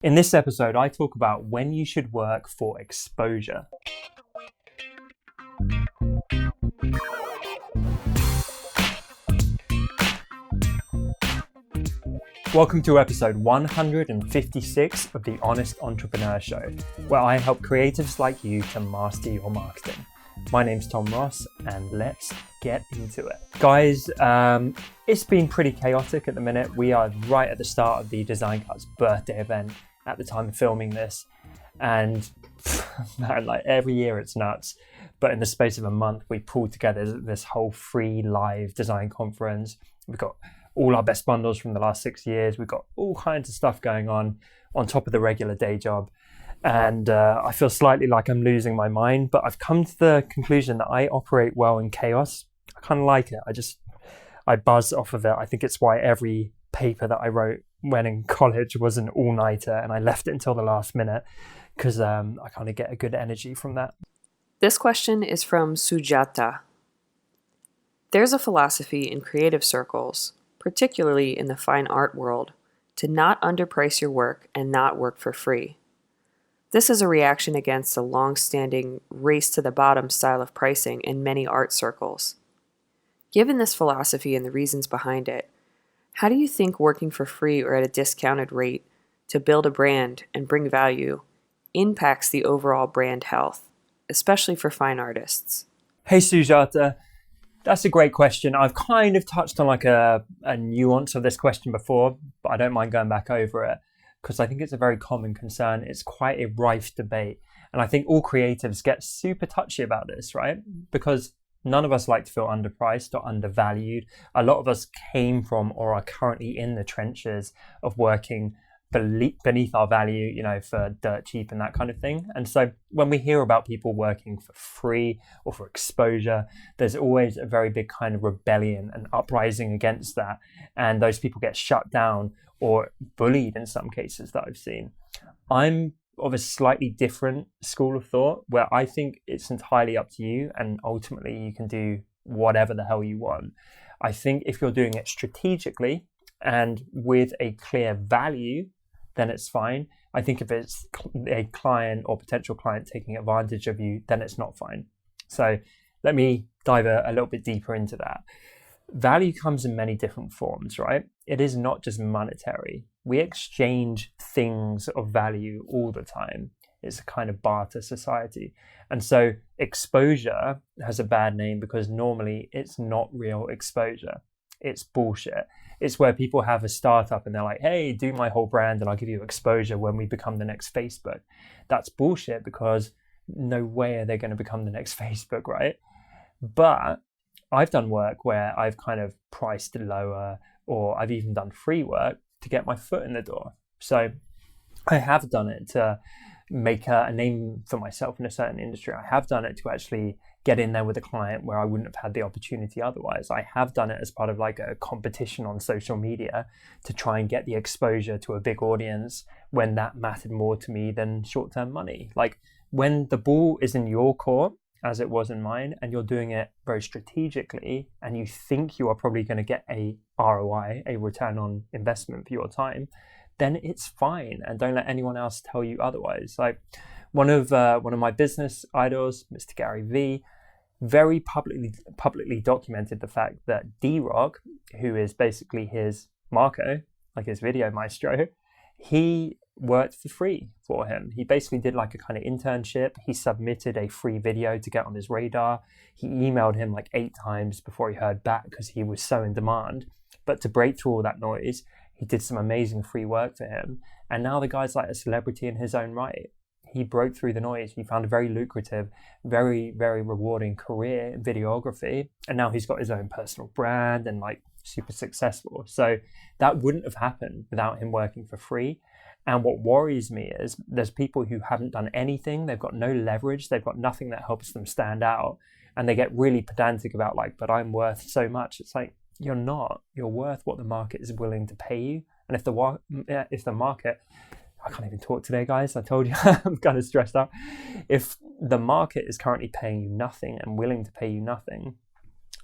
In this episode, I talk about when you should work for exposure. Welcome to episode 156 of The Honest Entrepreneur Show, where I help creatives like you to master your marketing. My name's Tom Ross, and let's get into it. Guys, it's been pretty chaotic at the minute. We are right at the start of the Design Cuts birthday event at the time of filming this, and man, like every year it's nuts. But in the space of a month, we pulled together this whole free live design conference. We've got all our best bundles from the last 6 years. We've got all kinds of stuff going on top of the regular day job. And I feel slightly like I'm losing my mind, but I've come to the conclusion that I operate well in chaos. I kind of like it. I buzz off of it. I think it's why every paper that I wrote when in college was an all-nighter, and I left it until the last minute because I kind of get a good energy from that. This question is from Sujata. There's a philosophy in creative circles, particularly in the fine art world, to not underprice your work and not work for free. This is a reaction against the long-standing race to the bottom style of pricing in many art circles. Given this philosophy and the reasons behind it, how do you think working for free or at a discounted rate to build a brand and bring value impacts the overall brand health, especially for fine artists? Hey Sujata, that's a great question. I've kind of touched on like a nuance of this question before, but I don't mind going back over it because I think it's a very common concern. It's quite a rife debate. And I think all creatives get super touchy about this, right? Because none of us like to feel underpriced or undervalued. A lot of us came from or are currently in the trenches of working beneath our value, for dirt cheap and that kind of thing. And so when we hear about people working for free or for exposure, there's always a very big kind of rebellion and uprising against that. And those people get shut down or bullied in some cases that I've seen. I'm of a slightly different school of thought where I think it's entirely up to you and ultimately you can do whatever the hell you want. I think if you're doing it strategically and with a clear value, then it's fine. I think if it's a client or potential client taking advantage of you, then it's not fine. So let me dive a little bit deeper into that. Value comes in many different forms, right? It is not just monetary. We exchange things of value all the time. It's a kind of barter society. And so exposure has a bad name because normally it's not real exposure. It's bullshit. It's where people have a startup and they're like, hey, do my whole brand and I'll give you exposure when we become the next Facebook. That's bullshit because no way are they going to become the next Facebook, right? But I've done work where I've kind of priced lower or I've even done free work to get my foot in the door. So I have done it to make a name for myself in a certain industry. I have done it to actually get in there with a client where I wouldn't have had the opportunity otherwise. I have done it as part of like a competition on social media to try and get the exposure to a big audience when that mattered more to me than short-term money. Like when the ball is in your court, as it was in mine, and you're doing it very strategically and you think you are probably going to get a ROI, a return on investment for your time, then it's fine. And don't let anyone else tell you otherwise. Like one of my business idols, Mr. Gary V, very publicly documented the fact that D-Rock, who is basically his Marco, like his video maestro, he worked for free for him. He basically did like a kind of internship. He submitted a free video to get on his radar. He emailed him like 8 times before he heard back because he was so in demand. But to break through all that noise, he did some amazing free work for him. And now the guy's like a celebrity in his own right. He broke through the noise. He found a very lucrative, very, very rewarding career in videography. And now he's got his own personal brand and like super successful. So that wouldn't have happened without him working for free. And what worries me is there's people who haven't done anything. They've got no leverage. They've got nothing that helps them stand out. And they get really pedantic about like, but I'm worth so much. It's like, you're not. You're worth what the market is willing to pay you. And if the market, I can't even talk today, guys. I told you I'm kind of stressed out. If the market is currently paying you nothing and willing to pay you nothing,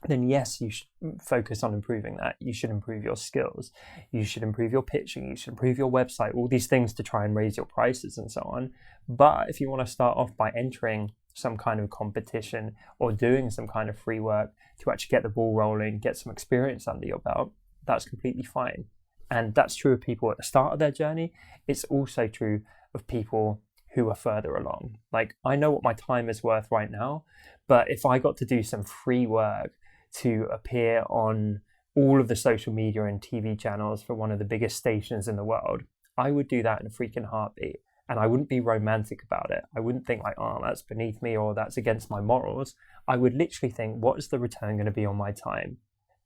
then yes, you should focus on improving that. You should improve your skills. You should improve your pitching. You should improve your website, all these things to try and raise your prices and so on. But if you want to start off by entering some kind of competition or doing some kind of free work to actually get the ball rolling, get some experience under your belt, that's completely fine. And that's true of people at the start of their journey. It's also true of people who are further along. Like, I know what my time is worth right now, but if I got to do some free work to appear on all of the social media and TV channels for one of the biggest stations in the world, I would do that in a freaking heartbeat. And I wouldn't be romantic about it. I wouldn't think like, oh, that's beneath me or that's against my morals. I would literally think, what is the return going to be on my time?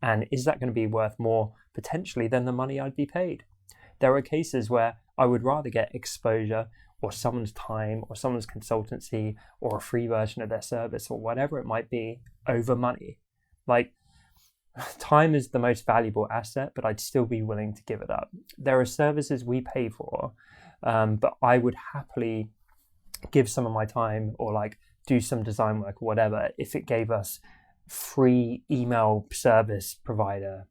And is that going to be worth more potentially than the money I'd be paid? There are cases where I would rather get exposure or someone's time or someone's consultancy or a free version of their service or whatever it might be over money. Like, time is the most valuable asset, but I'd still be willing to give it up. There are services we pay for, but I would happily give some of my time or like do some design work or whatever if it gave us free email service provider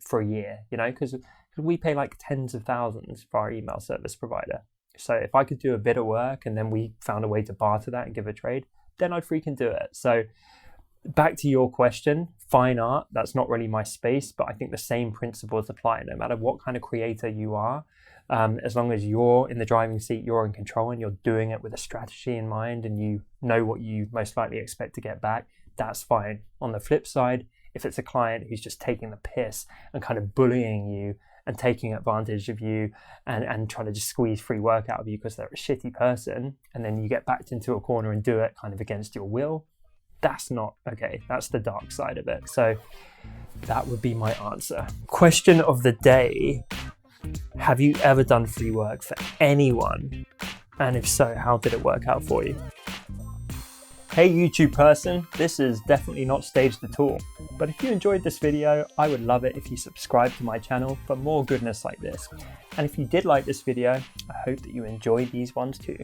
for a year, because we pay like tens of thousands for our email service provider. So if I could do a bit of work and then we found a way to barter that and give a trade, then I'd freaking do it. So back to your question, fine art, that's not really my space, but I think the same principles apply no matter what kind of creator you are. As long as you're in the driving seat, you're in control and you're doing it with a strategy in mind and you know what you most likely expect to get back, that's fine. On the flip side, if it's a client who's just taking the piss and kind of bullying you and taking advantage of you and trying to just squeeze free work out of you because they're a shitty person, and then you get backed into a corner and do it kind of against your will, that's not okay. That's the dark side of it. So that would be my answer. Question of the day: have you ever done free work for anyone? And if so, how did it work out for you? Hey YouTube person, this is definitely not staged at all, but if you enjoyed this video, I would love it if you subscribe to my channel for more goodness like this. And if you did like this video, I hope that you enjoyed these ones too.